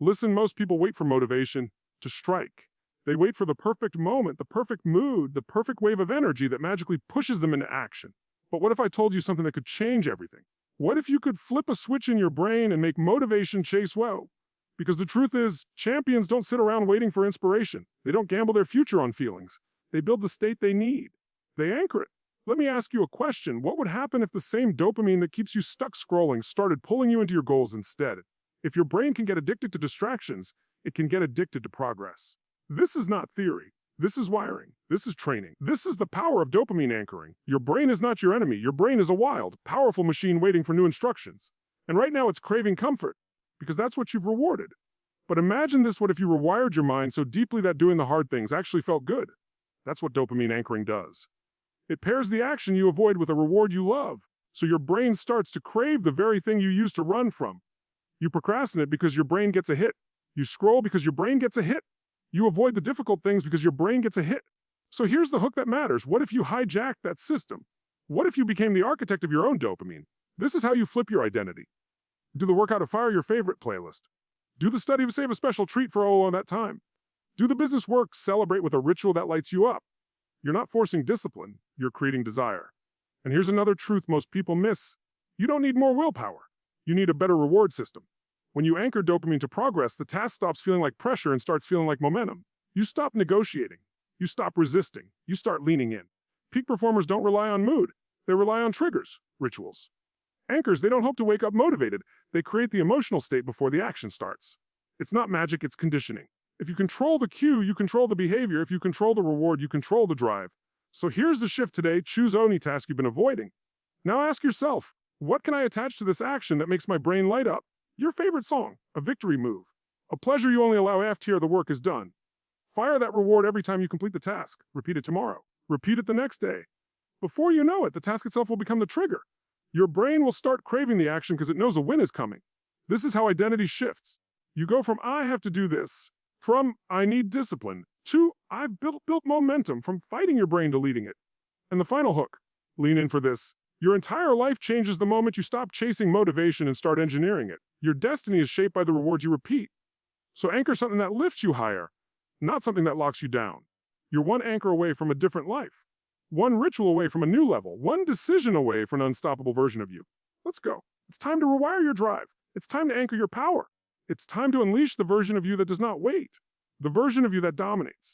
Listen, most people wait for motivation to strike. They wait for the perfect moment, the perfect mood, the perfect wave of energy that magically pushes them into action. But what if I told you something that could change everything? What if you could flip a switch in your brain and make motivation chase woe? Because the truth is, champions don't sit around waiting for inspiration. They don't gamble their future on feelings. They build the state they need. They anchor it. Let me ask you a question. What would happen if the same dopamine that keeps you stuck scrolling started pulling you into your goals instead? If your brain can get addicted to distractions, it can get addicted to progress. This is not theory. This is wiring. This is training. This is the power of dopamine anchoring. Your brain is not your enemy. Your brain is a wild, powerful machine waiting for new instructions. And right now it's craving comfort, because that's what you've rewarded. But imagine this: what if you rewired your mind so deeply that doing the hard things actually felt good? That's what dopamine anchoring does. It pairs the action you avoid with a reward you love, so your brain starts to crave the very thing you used to run from. You procrastinate because your brain gets a hit. You scroll because your brain gets a hit. You avoid the difficult things because your brain gets a hit. So here's the hook that matters. What if you hijacked that system? What if you became the architect of your own dopamine? This is how you flip your identity. Do the workout to fire your favorite playlist. Do the study to save a special treat for on that time. Do the business work, celebrate with a ritual that lights you up. You're not forcing discipline, you're creating desire. And here's another truth most people miss. You don't need more willpower. You need a better reward system. When you anchor dopamine to progress, the task stops feeling like pressure and starts feeling like momentum. You stop negotiating. You stop resisting. You start leaning in. Peak performers don't rely on mood. They rely on triggers, rituals. Anchors, they don't hope to wake up motivated. They create the emotional state before the action starts. It's not magic, it's conditioning. If you control the cue, you control the behavior. If you control the reward, you control the drive. So here's the shift today. Choose any task you've been avoiding. Now ask yourself, what can I attach to this action that makes my brain light up? Your favorite song, a victory move, a pleasure you only allow after the work is done. Fire that reward every time you complete the task. Repeat it tomorrow. Repeat it the next day. Before you know it, the task itself will become the trigger. Your brain will start craving the action because it knows a win is coming. This is how identity shifts. You go from I have to do this, from I need discipline, to I've built momentum, from fighting your brain to leading it. And the final hook, lean in for this. Your entire life changes the moment you stop chasing motivation and start engineering it. Your destiny is shaped by the rewards you repeat. So anchor something that lifts you higher, not something that locks you down. You're one anchor away from a different life. One ritual away from a new level. One decision away from an unstoppable version of you. Let's go. It's time to rewire your drive. It's time to anchor your power. It's time to unleash the version of you that does not wait. The version of you that dominates.